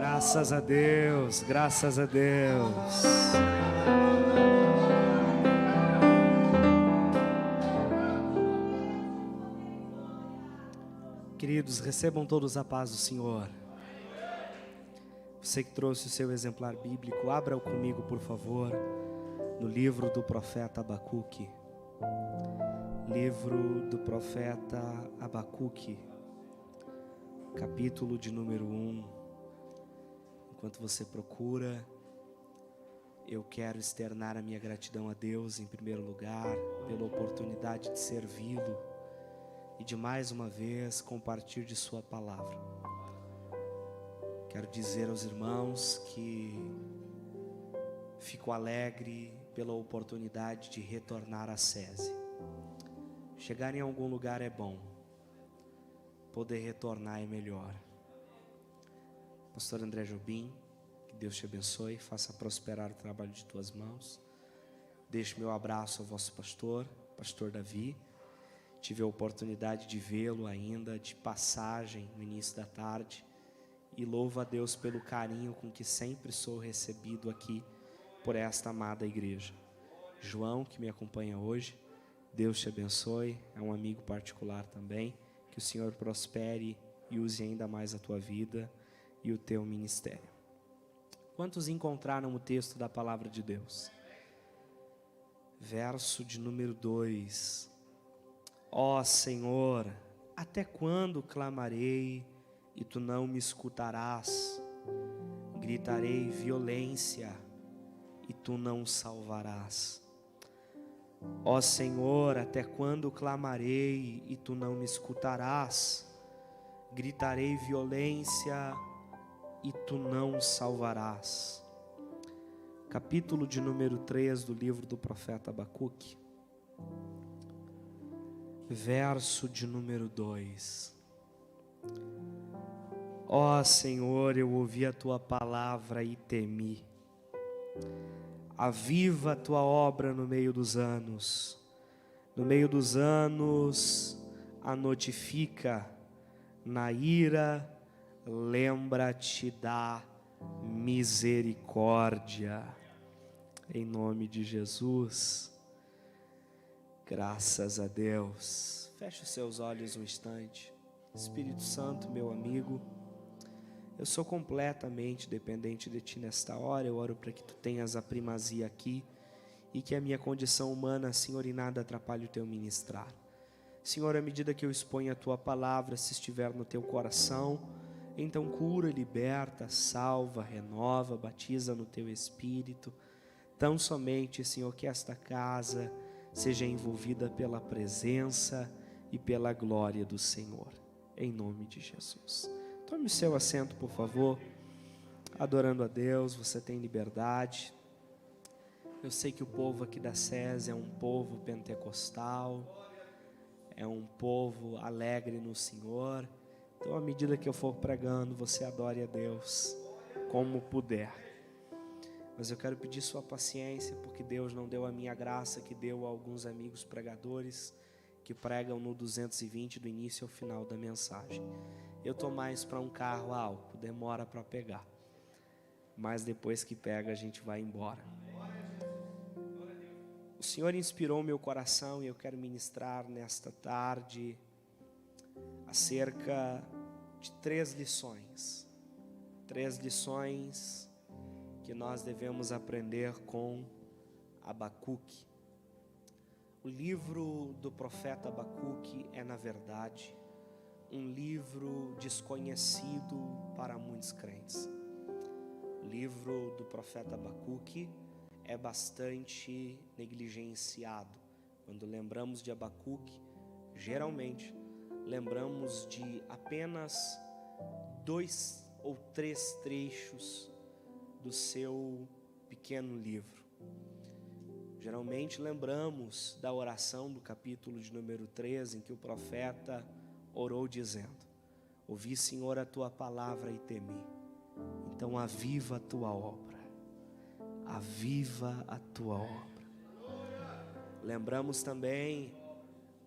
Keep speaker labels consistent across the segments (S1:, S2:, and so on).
S1: Graças a Deus, graças a Deus. Queridos, recebam todos a paz do Senhor. Você que trouxe o seu exemplar bíblico, abra-o comigo, por favor, no livro do profeta Abacuque. Livro do profeta Abacuque, capítulo de número 1. Enquanto você procura, eu quero externar a minha gratidão a Deus, em primeiro lugar, pela oportunidade de servi-lo e de mais uma vez compartilhar de sua palavra. Quero dizer aos irmãos que fico alegre pela oportunidade de retornar à SESI. Chegar em algum lugar é bom, poder retornar é melhor. Pastor André Jobim, que Deus te abençoe, faça prosperar o trabalho de tuas mãos. Deixe meu abraço ao vosso pastor, pastor Davi. Tive a oportunidade de vê-lo ainda de passagem no início da tarde e louvo a Deus pelo carinho com que sempre sou recebido aqui por esta amada igreja. João, que me acompanha hoje, Deus te abençoe, é um amigo particular também, que o Senhor prospere e use ainda mais a tua vida e o teu ministério. Quantos encontraram o texto da palavra de Deus? Verso de número 2. Ó Senhor, até quando clamarei e tu não me escutarás? Gritarei violência e tu não salvarás. Ó Senhor, até quando clamarei e tu não me escutarás? Gritarei violência e tu não salvarás. Capítulo de número 3 do livro do profeta Abacuque. Verso de número 2. Ó Senhor, eu ouvi a tua palavra e temi. Aviva a tua obra no meio dos anos. No meio dos anos a notifica. Na ira, lembra-te da misericórdia. Em nome de Jesus. Graças a Deus. Feche os seus olhos um instante. Espírito Santo, meu amigo, eu sou completamente dependente de Ti nesta hora. Eu oro para que Tu tenhas a primazia aqui e que a minha condição humana, Senhor, em nada atrapalhe o Teu ministrar. Senhor, à medida que eu exponho a Tua palavra, se estiver no Teu coração, então cura, liberta, salva, renova, batiza no Teu Espírito. Tão somente, Senhor, que esta casa seja envolvida pela presença e pela glória do Senhor, em nome de Jesus. Tome o seu assento, por favor, adorando a Deus. Você tem liberdade. Eu sei que o povo aqui da SESI é um povo pentecostal, é um povo alegre no Senhor. Então, à medida que eu for pregando, você adore a Deus como puder. Mas eu quero pedir sua paciência, porque Deus não deu a minha graça que deu a alguns amigos pregadores que pregam no 220 do início ao final da mensagem. Eu estou mais para um carro a álcool, demora para pegar, mas depois que pega a gente vai embora. O Senhor inspirou meu coração e eu quero ministrar nesta tarde acerca de 3 lições. 3 lições que nós devemos aprender com Abacuque. O livro do profeta Abacuque é, na verdade, um livro desconhecido para muitos crentes. O livro do profeta Abacuque é bastante negligenciado. Quando lembramos de Abacuque, geralmente lembramos de apenas 2 ou 3 trechos do seu pequeno livro. Geralmente lembramos da oração do capítulo de número 3, em que o profeta orou dizendo: ouvi, Senhor, a tua palavra e temi. Então aviva a tua obra. Aviva a tua obra. Lembramos também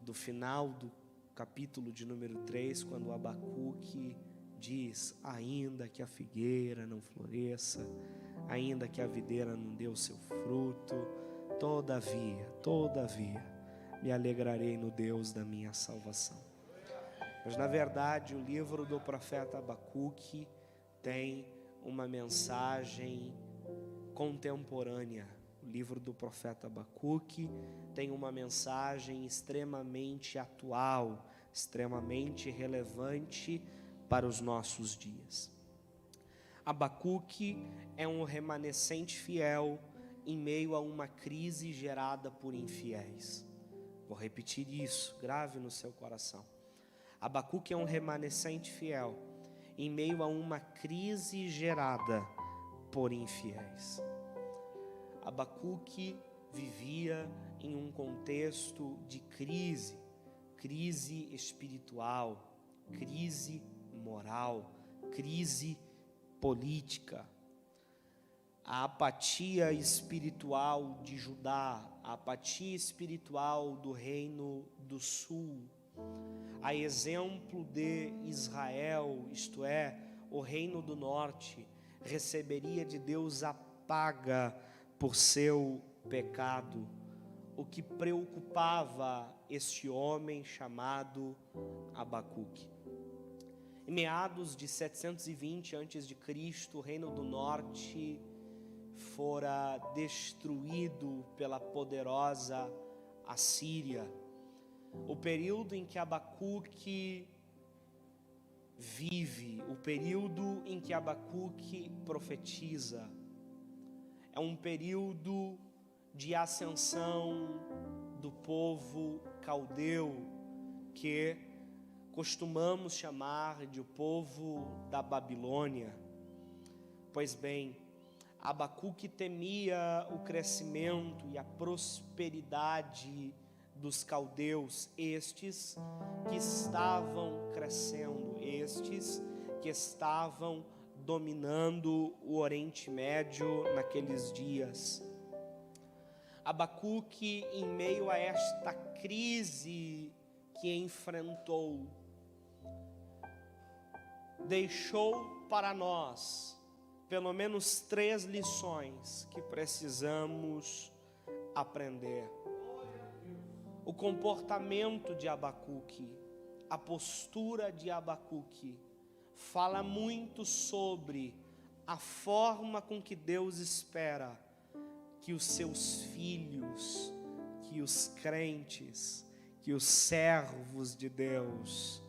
S1: do final do capítulo de número 3, quando Abacuque diz: ainda que a figueira não floresça, ainda que a videira não dê o seu fruto, todavia, me alegrarei no Deus da minha salvação. Mas na verdade o livro do profeta Abacuque tem uma mensagem contemporânea. O livro do profeta Abacuque tem uma mensagem extremamente atual, extremamente relevante para os nossos dias. Abacuque é um remanescente fiel em meio a uma crise gerada por infiéis. Vou repetir isso, grave no seu coração. Abacuque é um remanescente fiel em meio a uma crise gerada por infiéis. Abacuque vivia em um contexto de crise espiritual, crise moral, crise política. A apatia espiritual de Judá, a apatia espiritual do reino do sul, a exemplo de Israel, isto é, o reino do norte, receberia de Deus a paga por seu pecado, o que preocupava este homem chamado Abacuque. Em meados de 720 a.C., o reino do norte fora destruído pela poderosa Assíria. O período em que Abacuque vive, o período em que Abacuque profetiza, é um período de ascensão do povo caldeu, que costumamos chamar de o povo da Babilônia. Pois bem, Abacuque temia o crescimento e a prosperidade dos caldeus, estes que estavam crescendo, estes que estavam dominando o Oriente Médio naqueles dias. Abacuque, em meio a esta crise que enfrentou, deixou para nós pelo menos 3 lições que precisamos aprender. O comportamento de Abacuque, a postura de Abacuque, fala muito sobre a forma com que Deus espera que os seus filhos, que os crentes, que os servos de Deus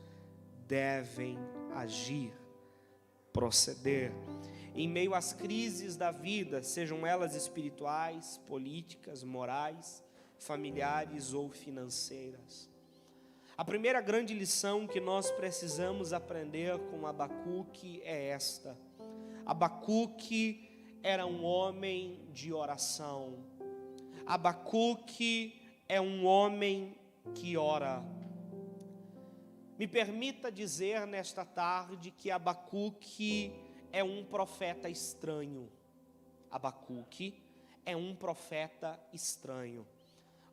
S1: devem agir, proceder. Em meio às crises da vida, sejam elas espirituais, políticas, morais, familiares ou financeiras. A primeira grande lição que nós precisamos aprender com Abacuque é esta: Abacuque era um homem de oração. Abacuque é um homem que ora. Me permita dizer nesta tarde que Abacuque é um profeta estranho. Abacuque é um profeta estranho.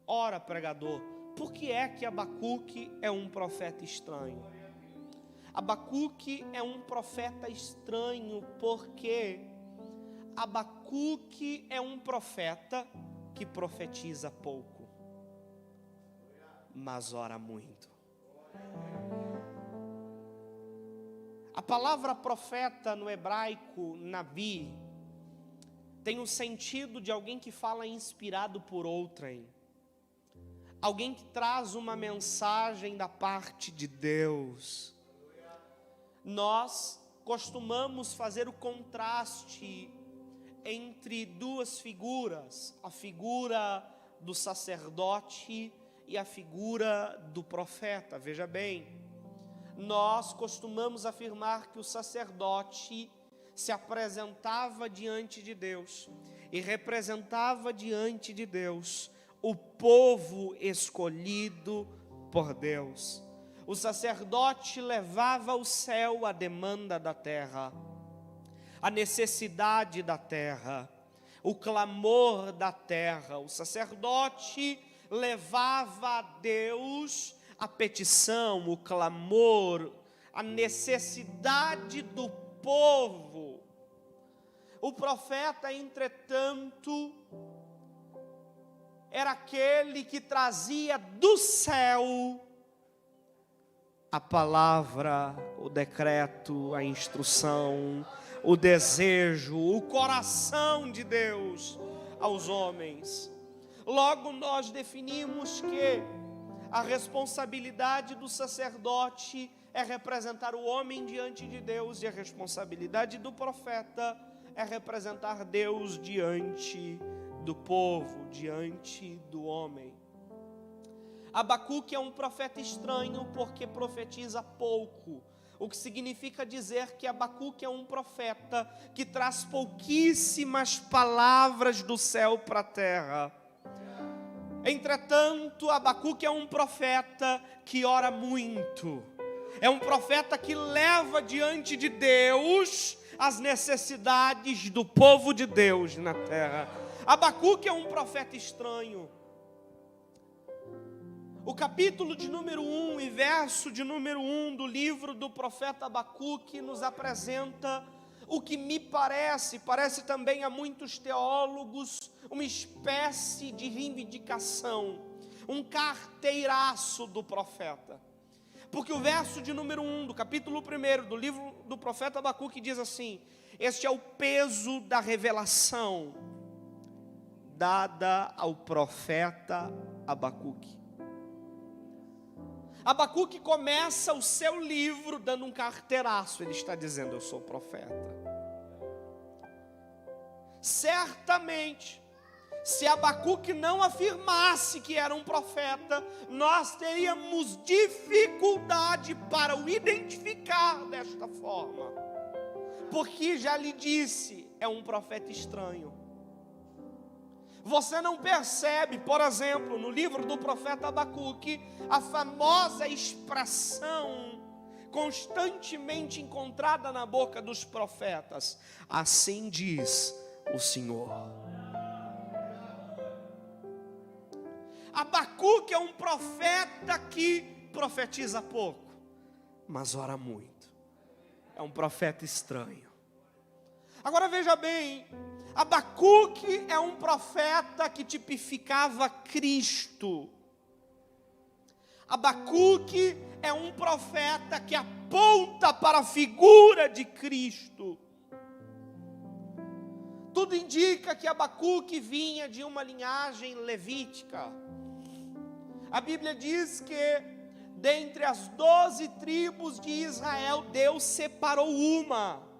S1: Ora, pregador, por que é que Abacuque é um profeta estranho? Abacuque é um profeta estranho porque Abacuque é um profeta que profetiza pouco, mas ora muito. A palavra profeta no hebraico, nabi, tem o sentido de alguém que fala inspirado por outrem, alguém que traz uma mensagem da parte de Deus. Nós costumamos fazer o contraste entre 2 figuras, a figura do sacerdote e a figura do profeta. Veja bem, nós costumamos afirmar que o sacerdote se apresentava diante de Deus e representava diante de Deus o povo escolhido por Deus. O sacerdote levava ao céu a demanda da terra, a necessidade da terra, o clamor da terra. O sacerdote levava a Deus a petição, o clamor, a necessidade do povo. O profeta, entretanto, era aquele que trazia do céu a palavra, o decreto, a instrução, o desejo, o coração de Deus aos homens. Logo nós definimos que a responsabilidade do sacerdote é representar o homem diante de Deus, e a responsabilidade do profeta é representar Deus diante do povo, diante do homem. Abacuque é um profeta estranho porque profetiza pouco, o que significa dizer que Abacuque é um profeta que traz pouquíssimas palavras do céu para a terra. Entretanto, Abacuque é um profeta que ora muito, é um profeta que leva diante de Deus as necessidades do povo de Deus na terra. Abacuque é um profeta estranho. O capítulo de número 1 e verso de número 1 do livro do profeta Abacuque nos apresenta o que me parece também a muitos teólogos, uma espécie de reivindicação, um carteiraço do profeta. Porque o verso de número 1 do capítulo 1 do livro do profeta Abacuque diz assim: este é o peso da revelação dada ao profeta Abacuque. Abacuque começa o seu livro dando um carteiraço. Ele está dizendo: eu sou profeta. Certamente, se Abacuque não afirmasse que era um profeta, nós teríamos dificuldade para o identificar desta forma, porque já lhe disse, é um profeta estranho. Você não percebe, por exemplo, no livro do profeta Abacuque, a famosa expressão constantemente encontrada na boca dos profetas: assim diz o Senhor. Abacuque é um profeta que profetiza pouco, mas ora muito. É um profeta estranho. Agora veja bem, Abacuque é um profeta que tipificava Cristo. Abacuque é um profeta que aponta para a figura de Cristo. Tudo indica que Abacuque vinha de uma linhagem levítica. A Bíblia diz que dentre as 12 tribos de Israel, Deus separou uma.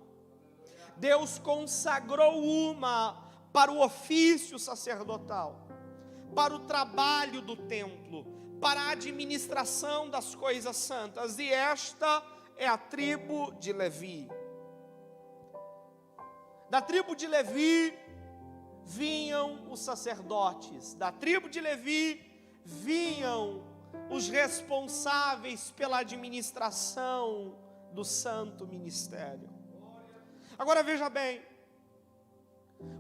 S1: Deus consagrou uma para o ofício sacerdotal, para o trabalho do templo, para a administração das coisas santas, e esta é a tribo de Levi. Da tribo de Levi vinham os sacerdotes, da tribo de Levi vinham os responsáveis pela administração do santo ministério. Agora veja bem,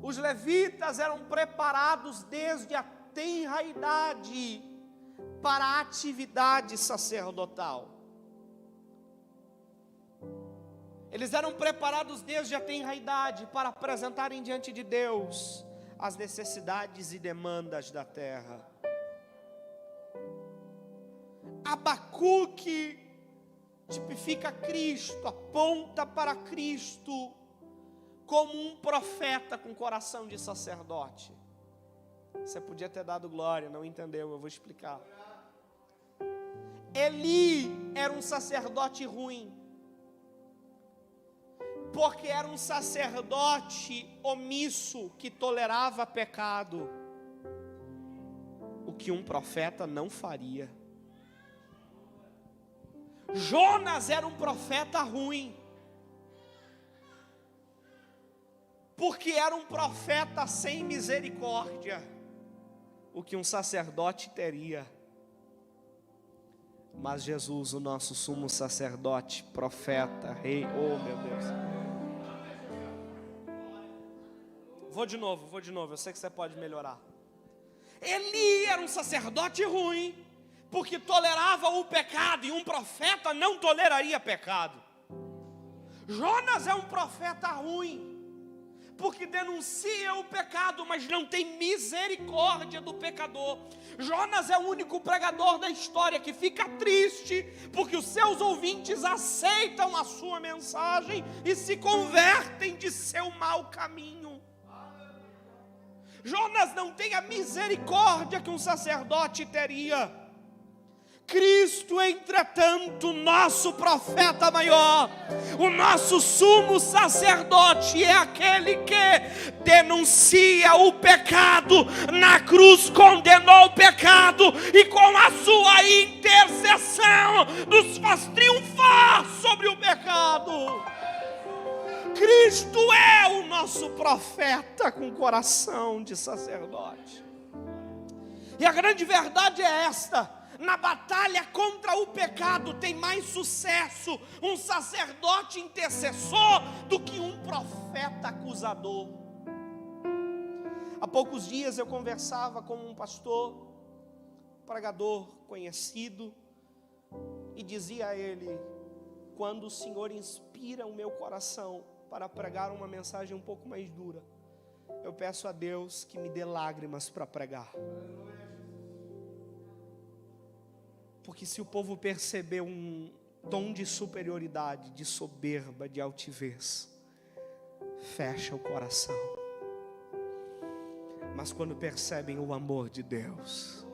S1: os levitas eram preparados desde a tenra idade para a atividade sacerdotal. Eles eram preparados desde a tenra idade para apresentarem diante de Deus as necessidades e demandas da terra. Abacuque tipifica Cristo, aponta para Cristo como um profeta com coração de sacerdote. Você podia ter dado glória, não entendeu, eu vou explicar. Eli era um sacerdote ruim, porque era um sacerdote omisso que tolerava pecado, o que um profeta não faria. Jonas era um profeta ruim, porque era um profeta sem misericórdia, o que um sacerdote teria. Mas Jesus, o nosso sumo sacerdote, profeta, rei, oh meu Deus. Vou de novo, eu sei que você pode melhorar. Eli era um sacerdote ruim, porque tolerava o pecado, e um profeta não toleraria pecado. Jonas é um profeta ruim, porque denuncia o pecado, mas não tem misericórdia do pecador. Jonas é o único pregador da história que fica triste, porque os seus ouvintes aceitam a sua mensagem e se convertem de seu mau caminho. Jonas não tem a misericórdia que um sacerdote teria. Cristo, entretanto, nosso profeta maior, o nosso sumo sacerdote, é aquele que denuncia o pecado, na cruz condenou o pecado, e com a sua intercessão nos faz triunfar sobre o pecado. Cristo é o nosso profeta com coração de sacerdote. E a grande verdade é esta: na batalha contra o pecado tem mais sucesso um sacerdote intercessor do que um profeta acusador. Há poucos dias eu conversava com um pastor, pregador conhecido, e dizia a ele: quando o Senhor inspira o meu coração para pregar uma mensagem um pouco mais dura, eu peço a Deus que me dê lágrimas para pregar. Porque se o povo perceber um tom de superioridade, de soberba, de altivez, fecha o coração. Mas quando percebem o amor de Deus,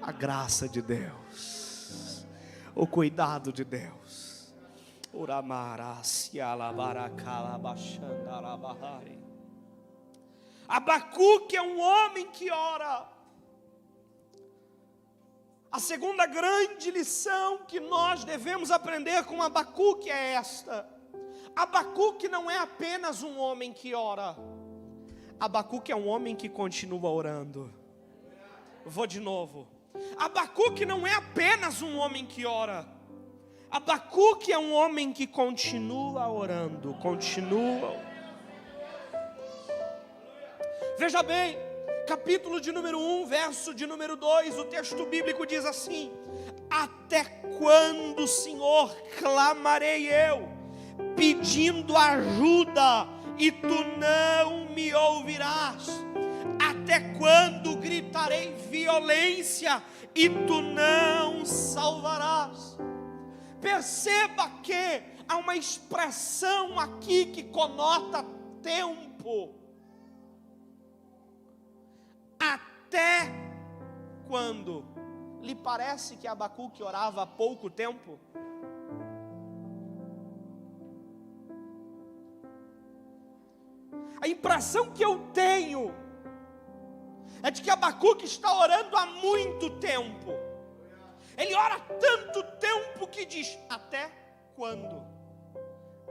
S1: a graça de Deus, o cuidado de Deus, Abacuque é um homem que ora. A segunda grande lição que nós devemos aprender com Abacuque é esta: Abacuque não é apenas um homem que ora, Abacuque é um homem que continua orando. Vou de novo. Abacuque não é apenas um homem que ora, Abacuque é um homem que continua orando, continua. Veja bem, capítulo de número 1, verso de número 2, o texto bíblico diz assim: até quando, Senhor, clamarei eu, pedindo ajuda, e tu não me ouvirás? Até quando gritarei violência, e tu não salvarás? Perceba que há uma expressão aqui que conota tempo. Até quando? Lhe parece que Abacuque orava há pouco tempo? A impressão que eu tenho é de que Abacuque está orando há muito tempo. Ele ora tanto tempo que diz: até quando?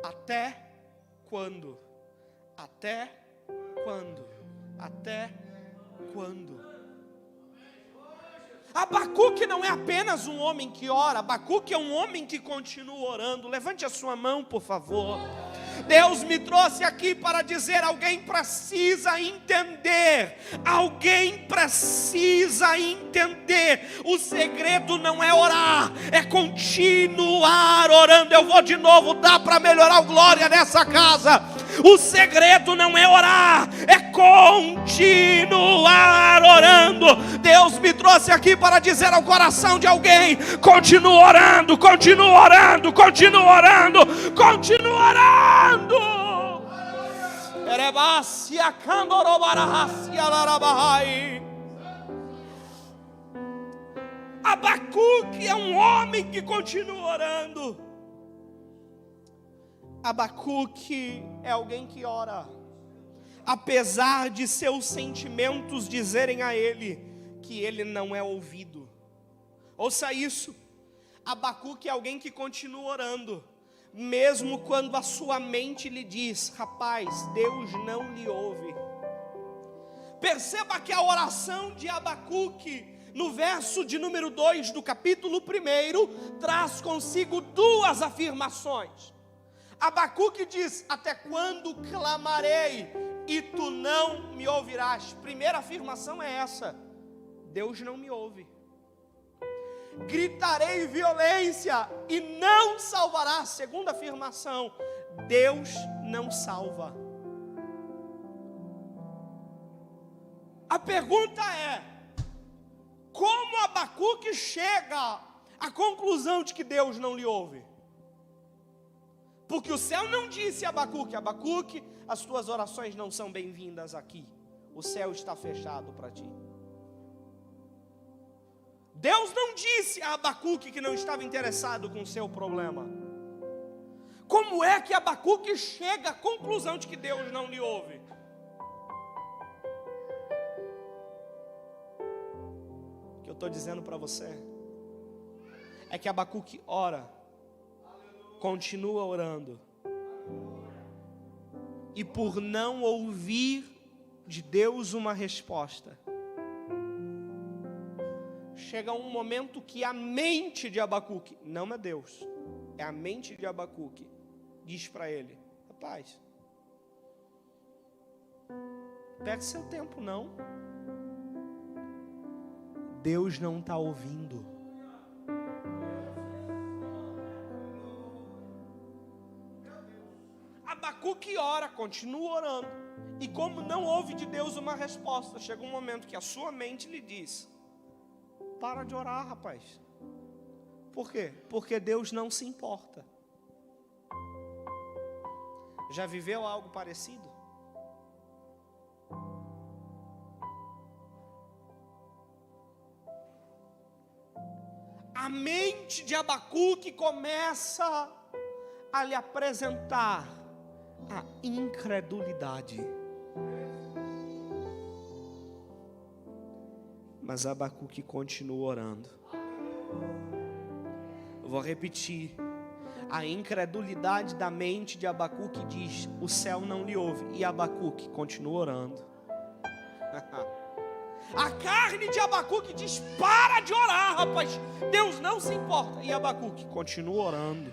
S1: Até quando? Até quando? Até quando? Abacuque não é apenas um homem que ora, Abacuque é um homem que continua orando. Levante a sua mão, por favor. Deus me trouxe aqui para dizer: alguém precisa entender, alguém precisa entender. O segredo não é orar, é continuar orando. Eu vou de novo, dá para melhorar o glória nessa casa. O segredo não é orar, é continuar orando. Deus me trouxe aqui para dizer ao coração de alguém: continua orando, continua orando, continua orando, continua orando. Abacuque é um homem que continua orando. Abacuque é alguém que ora, apesar de seus sentimentos dizerem a ele que ele não é ouvido. Ouça isso: Abacuque é alguém que continua orando, mesmo quando a sua mente lhe diz: rapaz, Deus não lhe ouve. Perceba que a oração de Abacuque, no verso de número 2 do capítulo 1, traz consigo duas afirmações. Abacuque diz: até quando clamarei e tu não me ouvirás? Primeira afirmação é essa: Deus não me ouve. gritarei violência e não salvará. Segunda afirmação, Deus não salva. A pergunta é, como Abacuque chega à conclusão de que Deus não lhe ouve? Porque o céu não disse a Abacuque: Abacuque, as tuas orações não são bem-vindas aqui. O céu está fechado para ti. Deus não disse a Abacuque que não estava interessado com o seu problema. Como é que Abacuque chega à conclusão de que Deus não lhe ouve? O que eu estou dizendo para você é que Abacuque ora, continua orando, e por não ouvir de Deus uma resposta, chega um momento que a mente de Abacuque, não é Deus, é a mente de Abacuque, diz para ele: rapaz, perde seu tempo não, Deus não está ouvindo. Abacuque ora, continua orando, e como não houve de Deus uma resposta, chega um momento que a sua mente lhe diz: para de orar, rapaz. Por quê? Porque Deus não se importa. Já viveu algo parecido? A mente de Abacuque começa a lhe apresentar a incredulidade. Mas Abacuque continua orando. Eu vou repetir. A incredulidade da mente de Abacuque diz: o céu não lhe ouve. E Abacuque continua orando. A carne de Abacuque diz: para de orar, rapaz, Deus não se importa. E Abacuque continua orando.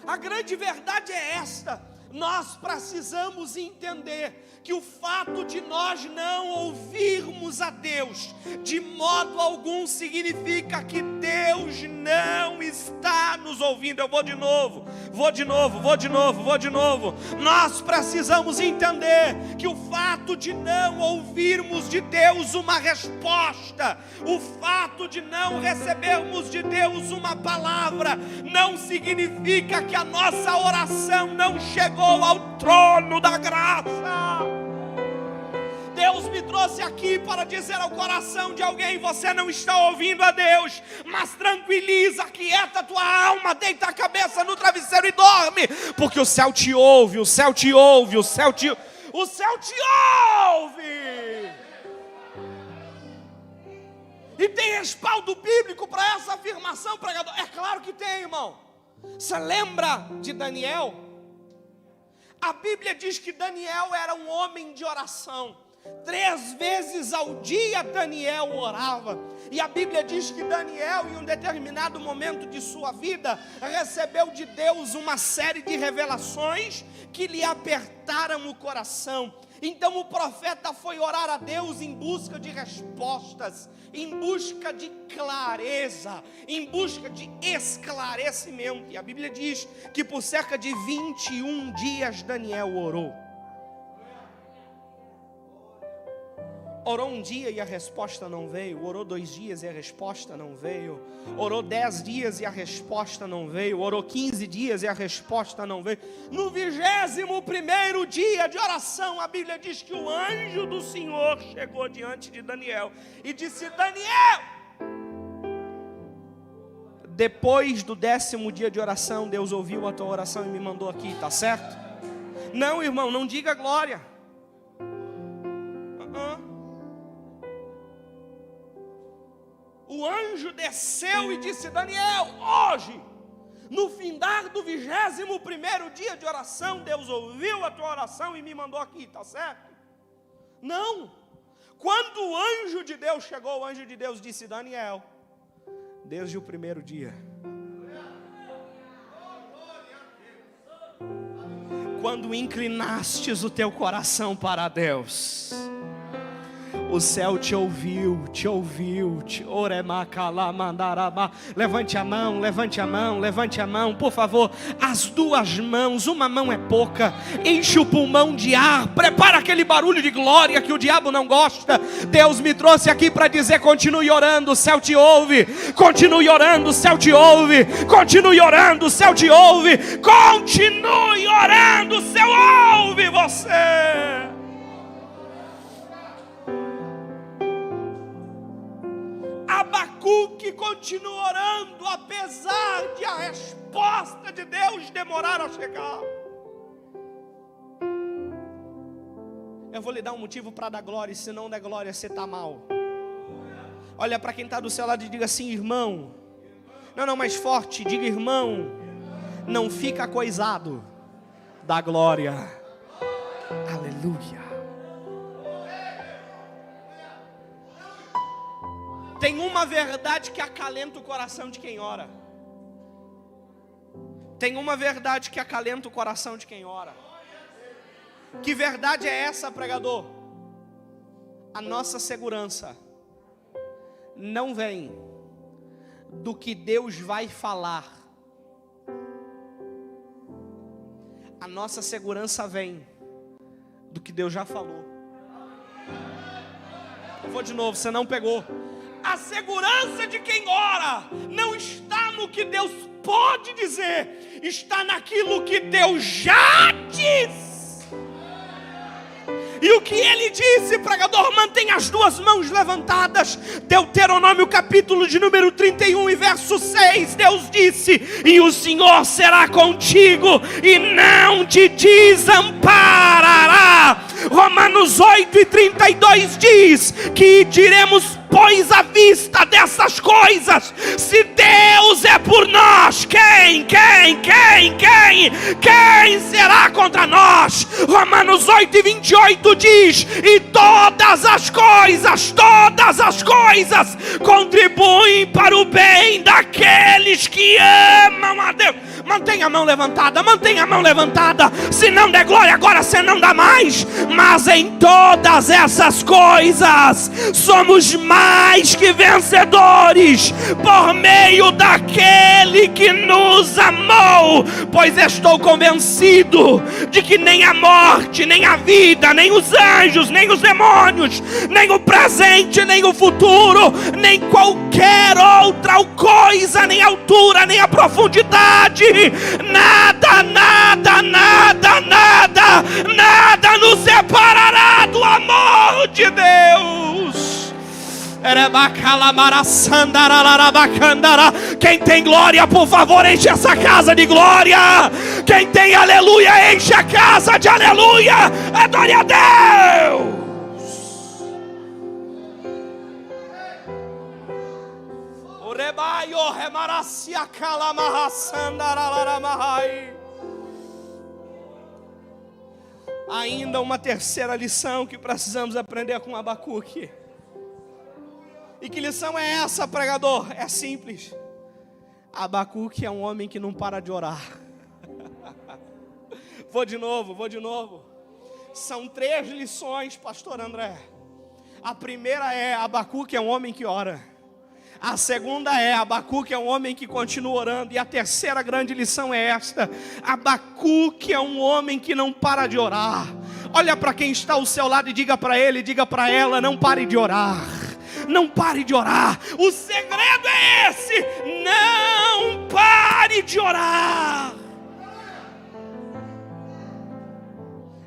S1: A grande verdade é esta: nós precisamos entender que o fato de nós não ouvirmos a Deus de modo algum significa que Deus não está nos ouvindo. Eu vou de novo. Nós precisamos entender que o fato de não ouvirmos de Deus uma resposta, o fato de não recebermos de Deus uma palavra, não significa que a nossa oração não chegou ao trono da graça. Deus me trouxe aqui para dizer ao coração de alguém: você não está ouvindo a Deus, mas tranquiliza, aquieta a tua alma, deita a cabeça no travesseiro e dorme, porque o céu te ouve, o céu te ouve. E tem respaldo bíblico para essa afirmação, pregador? É claro que tem, irmão. Você lembra de Daniel? A Bíblia diz que Daniel era um homem de oração. 3 vezes ao dia Daniel orava. E a Bíblia diz que Daniel, em um determinado momento de sua vida, recebeu de Deus uma série de revelações que lhe apertaram o coração. Então o profeta foi orar a Deus em busca de respostas, em busca de clareza, em busca de esclarecimento. E a Bíblia diz que por cerca de 21 dias Daniel orou. Orou um dia e a resposta não veio. Orou 2 dias e a resposta não veio. Orou 10 dias e a resposta não veio. Orou 15 dias e a resposta não veio. No 21º dia de oração, a Bíblia diz que o anjo do Senhor chegou diante de Daniel e disse: Daniel, depois do 10º dia de oração, Deus ouviu a tua oração e me mandou aqui, tá certo? Não, irmão, não diga glória. O anjo desceu e disse: Daniel, hoje, no findar do 21º dia de oração, Deus ouviu a tua oração e me mandou aqui, está certo? Não. Quando o anjo de Deus chegou, o anjo de Deus disse: Daniel, desde o primeiro dia, quando inclinastes o teu coração para Deus, O céu te ouviu, levante a mão, levante a mão, levante a mão, por favor, as duas mãos, uma mão é pouca, enche o pulmão de ar, prepara aquele barulho de glória que o diabo não gosta. Deus me trouxe aqui para dizer, continue orando, o céu te ouve, continue orando, o céu te ouve, continue orando, o céu te ouve, continue orando, o céu ouve você. Abacuque continua orando, apesar de a resposta de Deus demorar a chegar. Eu vou lhe dar um motivo para dar glória, e se não der glória, você está mal. Olha para quem está do seu lado e diga assim, irmão. Não, mais forte, diga irmão. Não fica coisado, dá glória. Aleluia. Tem uma verdade que acalenta o coração de quem ora. Tem uma verdade que acalenta o coração de quem ora. Que verdade é essa, pregador? A nossa segurança não vem do que Deus vai falar. A nossa segurança vem do que Deus já falou. Eu vou de novo, você não pegou. A segurança de quem ora não está no que Deus pode dizer, está naquilo que Deus já disse. E o que ele disse, pregador, mantenha as duas mãos levantadas. Deuteronômio capítulo de número 31 e verso 6, Deus disse, e o Senhor será contigo e não te desamparará. Romanos 8 e 32 diz que diremos, pois à vista dessas coisas, se Deus é por nós, quem será contra nós? Romanos 8 e 28 diz, e todas as coisas contribuem para o bem daqueles que amam a Deus. Mantenha a mão levantada, se não der glória agora, você não dá mais. Mas em todas essas coisas somos mais que vencedores por meio daquele que nos amou. Pois estou convencido de que nem a morte, nem a vida, nem os anjos, nem os demônios, nem o presente, nem o futuro, nem qualquer outra coisa, nem a altura, nem a profundidade, nada nos separará do amor de Deus. Quem tem glória, por favor, enche essa casa de glória. Quem tem aleluia, enche a casa de aleluia. Adore a Deus. Ainda uma terceira lição que precisamos aprender com Abacuque. E que lição é essa, pregador? É simples. Abacuque é um homem que não para de orar. Vou de novo. São 3 lições, pastor André. A primeira é, Abacuque é um homem que ora. A segunda é, Abacuque é um homem que continua orando. E a terceira grande lição é esta: Abacuque é um homem que não para de orar. Olha para quem está ao seu lado e diga para ele, diga para ela, não pare de orar. Não pare de orar. O segredo é esse: não pare de orar.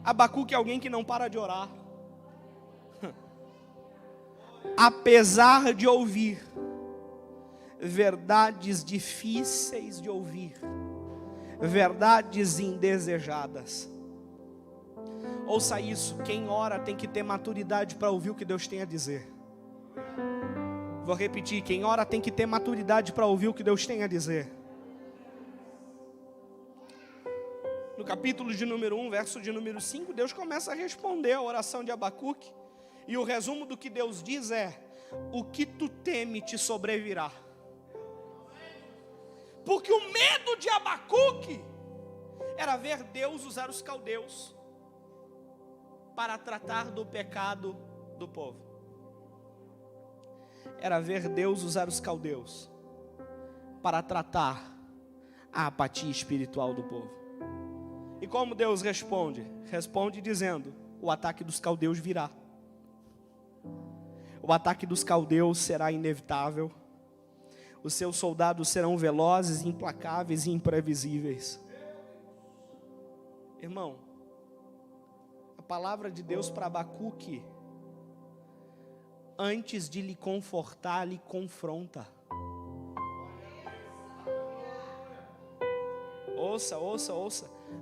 S1: Abacuque é alguém que não para de orar. Apesar de ouvir verdades difíceis de ouvir, verdades indesejadas. Ouça isso: quem ora tem que ter maturidade para ouvir o que Deus tem a dizer. Vou repetir: quem ora tem que ter maturidade para ouvir o que Deus tem a dizer. No capítulo de número 1, verso de número 5, Deus começa a responder a oração de Abacuque. E o resumo do que Deus diz é: o que tu teme te sobrevirá. Porque o medo de Abacuque era ver Deus usar os caldeus para tratar do pecado do povo. era ver Deus usar os caldeus para tratar a apatia espiritual do povo. E como Deus responde? Responde dizendo: o ataque dos caldeus virá. O ataque dos caldeus será inevitável. Os seus soldados serão velozes, implacáveis e imprevisíveis. Irmão, a palavra de Deus para Abacuque, antes de lhe confortar, lhe confronta. Ouça.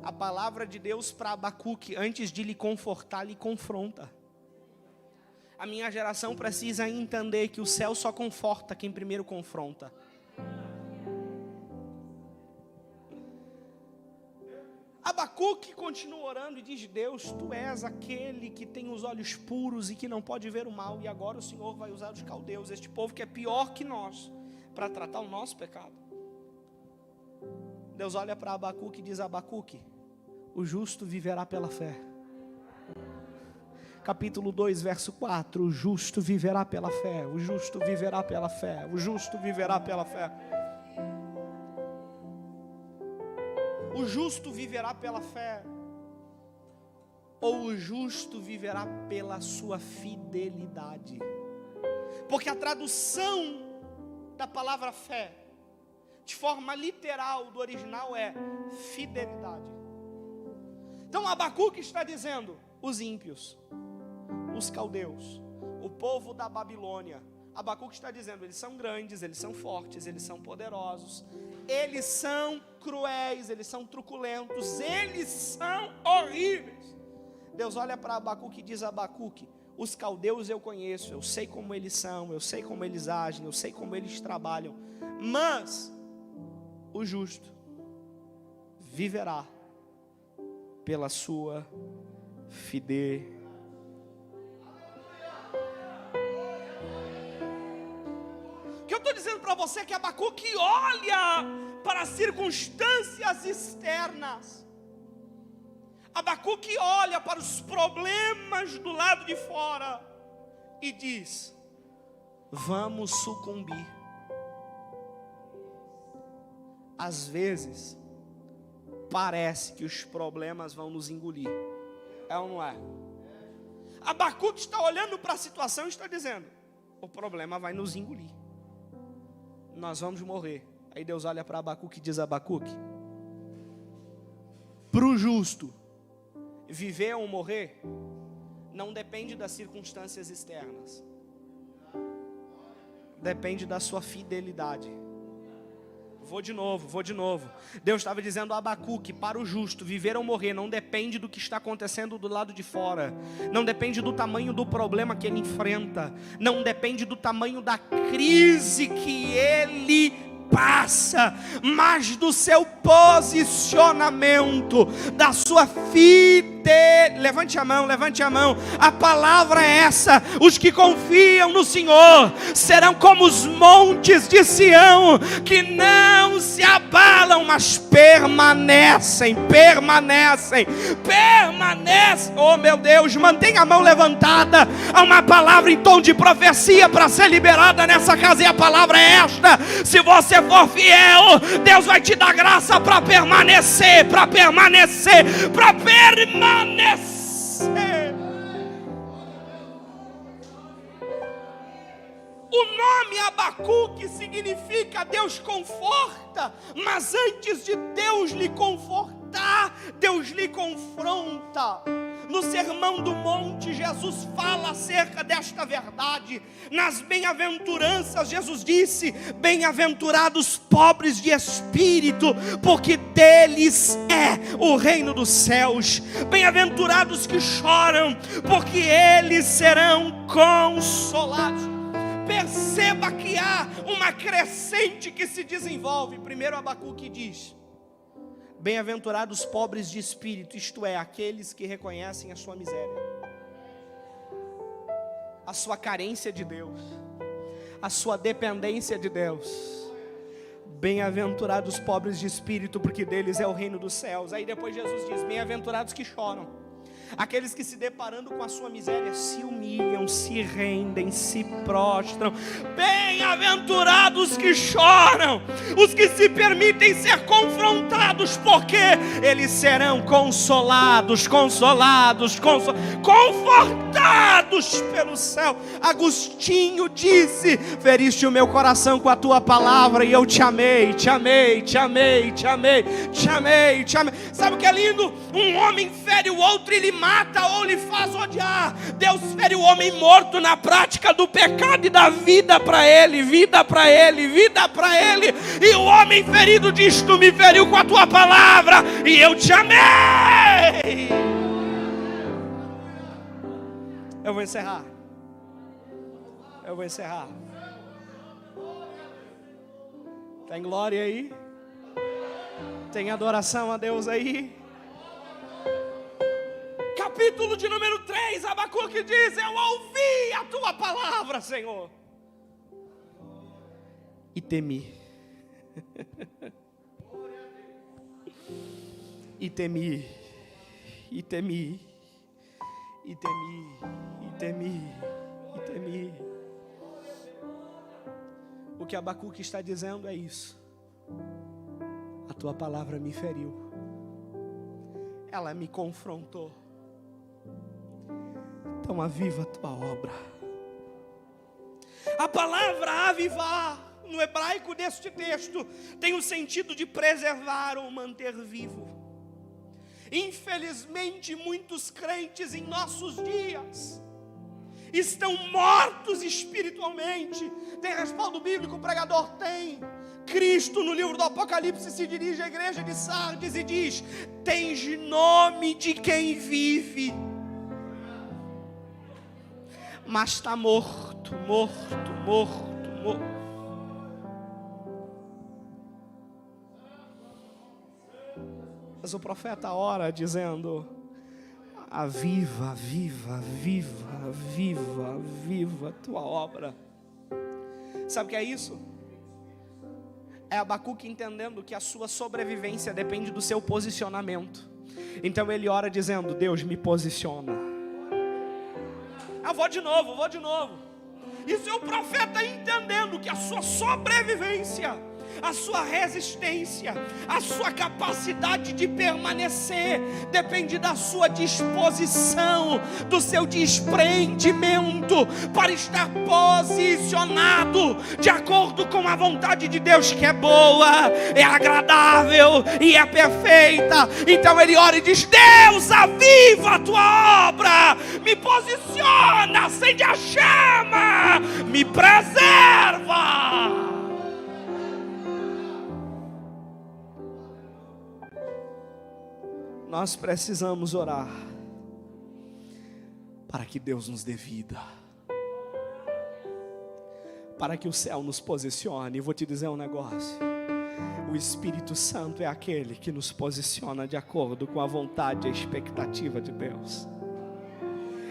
S1: A palavra de Deus para Abacuque, antes de lhe confortar, lhe confronta. A minha geração precisa entender que o céu só conforta quem primeiro confronta. Abacuque continua orando e diz: Deus, tu és aquele que tem os olhos puros e que não pode ver o mal, e agora o Senhor vai usar os caldeus, este povo que é pior que nós, para tratar o nosso pecado. Deus olha para Abacuque e diz: Abacuque, o justo viverá pela fé. Capítulo 2, verso 4, o justo viverá pela fé, o justo viverá pela fé, o justo viverá pela fé. O justo viverá pela fé, ou o justo viverá pela sua fidelidade. Porque a tradução da palavra fé, de forma literal do original, é fidelidade. Então Abacuque está dizendo: os ímpios, os caldeus, o povo da Babilônia. Abacuque está dizendo: eles são grandes, eles são fortes, eles são poderosos, eles são cruéis, eles são truculentos, eles são horríveis. Deus olha para Abacuque e diz: Abacuque, os caldeus eu conheço, eu sei como eles são, eu sei como eles agem, eu sei como eles trabalham, mas o justo viverá pela sua fidelidade. O que eu estou dizendo para você é que Abacuque olha para as circunstâncias externas. Abacuque olha para os problemas do lado de fora e diz: vamos sucumbir. Às vezes parece que os problemas vão nos engolir. É ou não é? Abacuque está olhando para a situação e está dizendo: o problema vai nos engolir, nós vamos morrer. Aí Deus olha para Abacuque e diz: Abacuque, para o justo viver ou morrer não depende das circunstâncias externas, depende da sua fidelidade. Vou de novo. Deus estava dizendo a Abacuque: para o justo, viver ou morrer não depende do que está acontecendo do lado de fora, não depende do tamanho do problema que ele enfrenta, não depende do tamanho da crise que ele passa, mas do seu posicionamento, da sua fidelidade. Levante a mão. A palavra é essa: os que confiam no Senhor serão como os montes de Sião, que não se abalam, mas permanecem. Oh meu Deus, mantenha a mão levantada. Há uma palavra em tom de profecia para ser liberada nessa casa, e a palavra é esta: se você for fiel, Deus vai te dar graça para permanecer. O nome Abacuque significa Deus conforta, mas antes de Deus lhe confortar, Deus lhe confronta. No Sermão do Monte, Jesus fala acerca desta verdade. Nas bem-aventuranças, Jesus disse: bem-aventurados pobres de espírito, porque deles é o reino dos céus. Bem-aventurados que choram, porque eles serão consolados. Perceba que há uma crescente que se desenvolve. Primeiro Abacuque diz: bem-aventurados pobres de espírito, isto é, aqueles que reconhecem a sua miséria, a sua carência de Deus, a sua dependência de Deus. Bem-aventurados pobres de espírito, porque deles é o reino dos céus. Aí depois Jesus diz: bem-aventurados que choram. Aqueles que, se deparando com a sua miséria, se humilham, se rendem, se prostram. Bem-aventurados que choram, os que se permitem ser confrontados, porque eles serão confortados pelo céu. Agostinho disse: feriste o meu coração com a tua palavra, e eu te amei, te amei, te amei, te amei, te amei, te amei. Sabe o que é lindo? Um homem fere o outro e lhe mata ou lhe faz odiar. Deus fere o homem morto na prática do pecado e dá vida para ele, vida para ele, vida para ele. E o homem ferido diz: tu me feriu com a tua palavra e eu te amei. Eu vou encerrar. Tem glória aí? Tem adoração a Deus aí? Capítulo de número 3, Abacuque diz: eu ouvi a tua palavra, Senhor, e temi. E temi. E temi. E temi. E temi. E temi. O que Abacuque está dizendo é isso: a tua palavra me feriu, ela me confrontou. Então aviva a tua obra. A palavra avivar, no hebraico deste texto, tem o sentido de preservar ou manter vivo. Infelizmente, muitos crentes em nossos dias estão mortos espiritualmente. Tem respaldo bíblico, o pregador tem. Cristo, no livro do Apocalipse, se dirige à igreja de Sardes e diz: tens nome de quem vive, mas está morto. Mas o profeta ora dizendo: aviva a tua obra. Sabe o que é isso? É Abacuque entendendo que a sua sobrevivência depende do seu posicionamento. Então ele ora dizendo: Deus, me posiciona. Eu vou de novo. Isso é o profeta entendendo que a sua sobrevivência, a sua resistência, a sua capacidade de permanecer depende da sua disposição, do seu despreendimento para estar posicionado de acordo com a vontade de Deus, que é boa, é agradável e é perfeita. Então ele ora e diz: Deus, aviva a tua obra, me posiciona, acende a chama, me preserva. Nós precisamos orar para que Deus nos dê vida, para que o céu nos posicione. E vou te dizer um negócio: o Espírito Santo é aquele que nos posiciona de acordo com a vontade e a expectativa de Deus.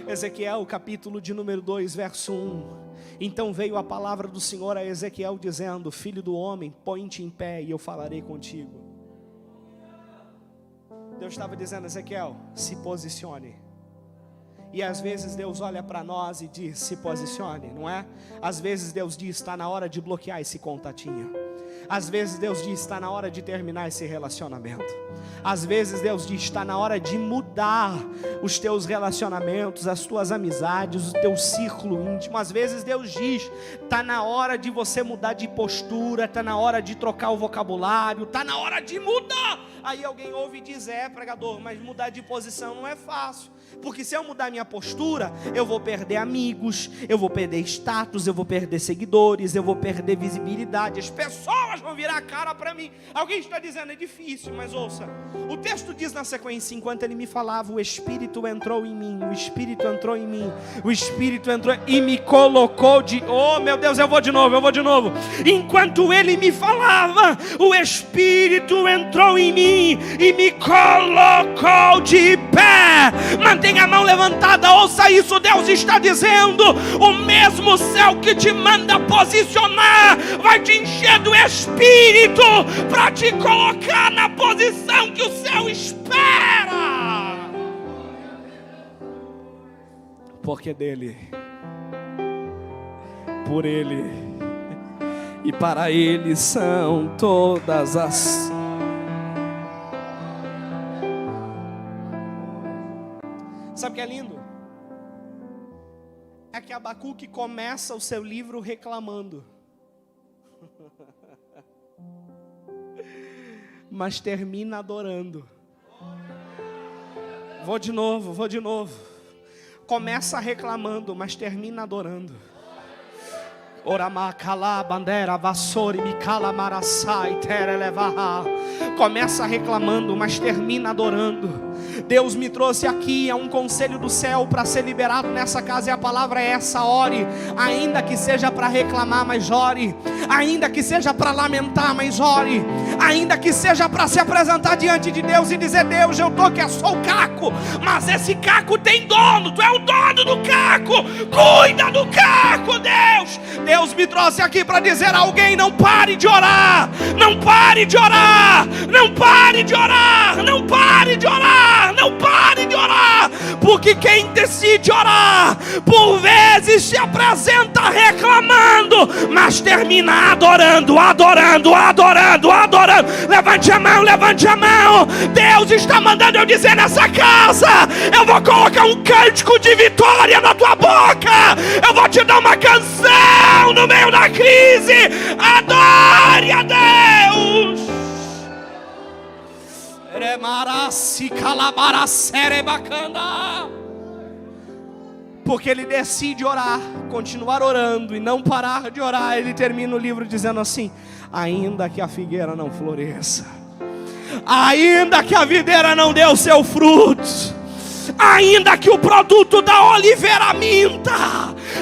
S1: Ezequiel, capítulo de número 2, verso 1. Então veio a palavra do Senhor a Ezequiel dizendo: filho do homem, põe-te em pé e eu falarei contigo. Deus estava dizendo: Ezequiel, se posicione. E às vezes Deus olha para nós e diz: se posicione, não é? Às vezes Deus diz: está na hora de bloquear esse contatinho. Às vezes Deus diz: está na hora de terminar esse relacionamento. Às vezes Deus diz: está na hora de mudar os teus relacionamentos, as tuas amizades, o teu círculo íntimo. Às vezes Deus diz: está na hora de você mudar de postura, está na hora de trocar o vocabulário, está na hora de mudar. Aí alguém ouve e diz: pregador, mas mudar de posição não é fácil, porque se eu mudar minha postura, eu vou perder amigos, eu vou perder status, eu vou perder seguidores, eu vou perder visibilidade, as pessoas vão virar a cara para mim. Alguém está dizendo: é difícil, mas ouça, o texto diz na sequência: enquanto ele me falava, o Espírito entrou em mim, o Espírito entrou em mim, o Espírito entrou e me colocou de... Oh meu Deus, eu vou de novo. Enquanto ele me falava, o Espírito entrou em mim e me colocou de pé. Mantenha a mão levantada, ouça isso. Deus está dizendo: o mesmo céu que te manda posicionar vai te encher do Espírito para te colocar na posição que o céu espera. porque dele, por ele e para ele são todas as... Sabe o que é lindo? É que Abacuque começa o seu livro reclamando, mas termina adorando. Vou de novo. Começa reclamando, mas termina adorando. Oramakala bandera vassouri mikala marasai terelevaha. Começa reclamando, mas termina adorando. Deus me trouxe aqui a um conselho do céu para ser liberado nessa casa, e a palavra é essa: ore, ainda que seja para reclamar, mas ore, ainda que seja para lamentar, mas ore, ainda que seja para se apresentar diante de Deus e dizer: Deus, eu tô que eu sou o caco, mas esse caco tem dono, tu é o dono do caco, cuida do caco, Deus. Deus me trouxe aqui para dizer a alguém: não pare de orar, não pare de orar, não pare de orar, não pare de orar, não pare de orar, porque quem decide orar, por vezes se apresenta reclamando, mas termina adorando, adorando, adorando, adorando. Levante a mão, levante a mão. Deus está mandando eu dizer nessa casa: eu vou colocar um cântico de vitória na tua boca, eu vou te dar uma canção no meio da crise. Adore a Deus. Porque ele decide orar, continuar orando e não parar de orar. Ele termina o livro dizendo assim: ainda que a figueira não floresça, ainda que a videira não dê o seu fruto, ainda que o produto da oliveira minta,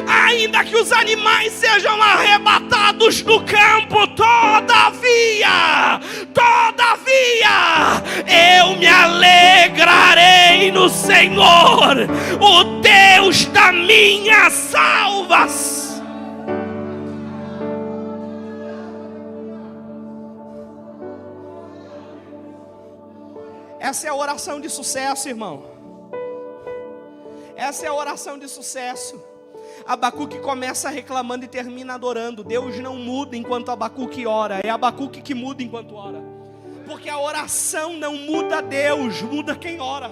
S1: ainda que os animais sejam arrebatados do campo, todavia, eu me alegrarei no Senhor, o Deus da minha salvação. Essa é a oração de sucesso, irmão. Essa é a oração de sucesso. Abacuque começa reclamando e termina adorando. Deus não muda enquanto Abacuque ora, é Abacuque que muda enquanto ora. Porque a oração não muda Deus, muda quem ora.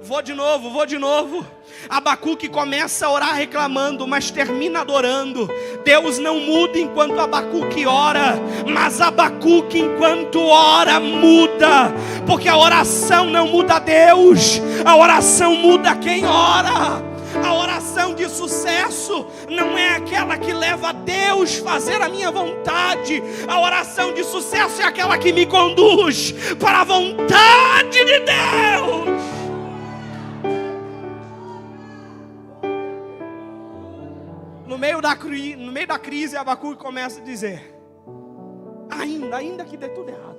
S1: Vou de novo. Abacuque começa a orar reclamando, mas termina adorando. Deus não muda enquanto Abacuque ora, mas Abacuque enquanto ora muda. Porque a oração não muda Deus, a oração muda quem ora. A oração de sucesso não é aquela que leva a Deus a fazer a minha vontade. A oração de sucesso é aquela que me conduz para a vontade de Deus. No meio da crise, Abacuque começa a dizer: ainda que dê tudo errado,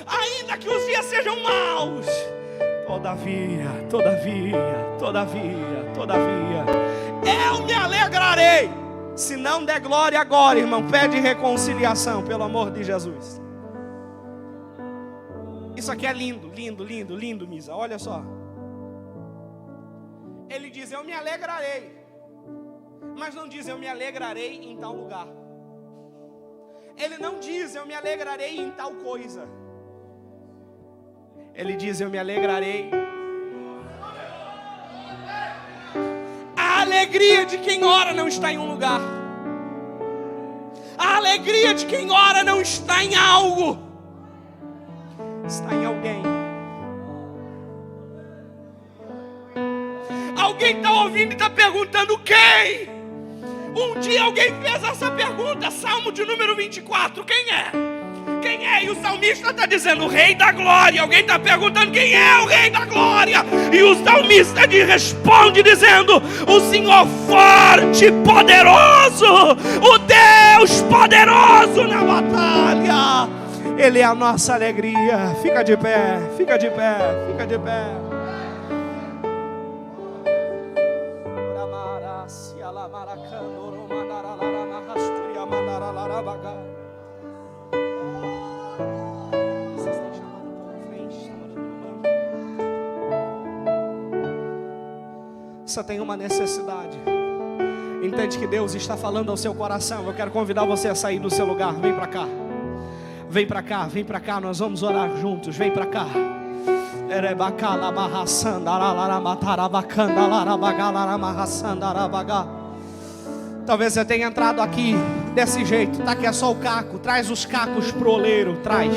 S1: ainda que os dias sejam maus, todavia, eu me alegrarei. Se não der glória agora, irmão, pede reconciliação, pelo amor de Jesus. Isso aqui é lindo, Misa, olha só. Ele diz: eu me alegrarei, mas não diz: eu me alegrarei em tal lugar. Ele não diz: eu me alegrarei em tal coisa. Ele diz: eu me alegrarei. A alegria de quem ora não está em um lugar. A alegria de quem ora não está em algo, está em alguém. Alguém está ouvindo e está perguntando: quem? Um dia alguém fez essa pergunta, Salmo de número 24, quem é? Quem é? E o salmista está dizendo: o Rei da Glória. Alguém está perguntando: quem é o Rei da Glória? E o salmista responde dizendo: o Senhor forte e poderoso, o Deus poderoso na batalha. Ele é a nossa alegria. Fica de pé. presença tem uma necessidade. Entende que Deus está falando ao seu coração. Eu quero convidar você a sair do seu lugar. Vem para cá. Vem para cá, vem para cá. Nós vamos orar juntos. Vem para cá. Talvez você tenha entrado aqui desse jeito. Tá, que é só o caco. Traz os cacos pro oleiro. Traz.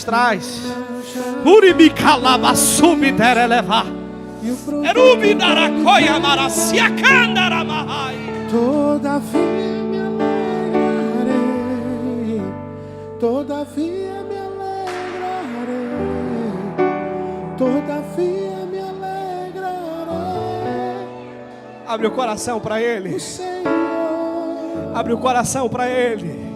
S1: Traz. Uribicalabassubi derelevar. Erubi daracoia maraciacandara mahai.
S2: Todavia me alegrarei, todavia me alegrarei, todavia me alegrarei.
S1: Abre o coração para Ele.
S2: O Senhor,
S1: abre o coração para Ele.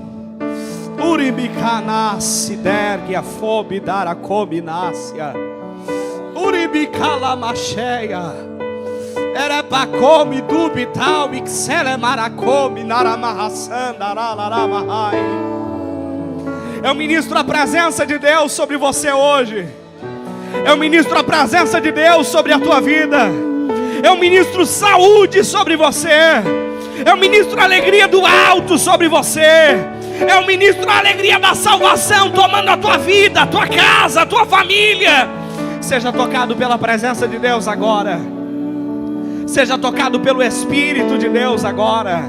S1: Uribicanassi dergue a fobe daracominácia. Uribicalamacheia. Era pacomi dubital ixele maracomi naramahassandaralaramahai. Eu ministro a presença de Deus sobre você hoje. Eu ministro a presença de Deus sobre a tua vida. Eu ministro saúde sobre você. Eu ministro a alegria do alto sobre você. Eu ministro a alegria da salvação tomando a tua vida, a tua casa, a tua família. Seja tocado pela presença de Deus agora. Seja tocado pelo Espírito de Deus agora.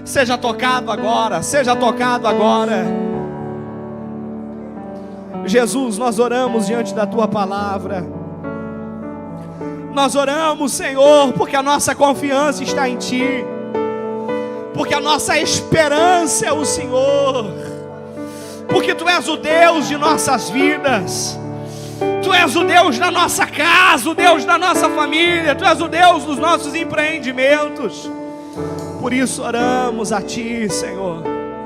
S1: Seja tocado agora. Seja tocado agora. Jesus, nós oramos diante da Tua palavra. Nós oramos, Senhor, porque a nossa confiança está em Ti. Porque a nossa esperança é o Senhor. Porque Tu és o Deus de nossas vidas. Tu és o Deus da nossa casa, o Deus da nossa família. Tu és o Deus dos nossos empreendimentos. Por isso oramos a Ti, Senhor.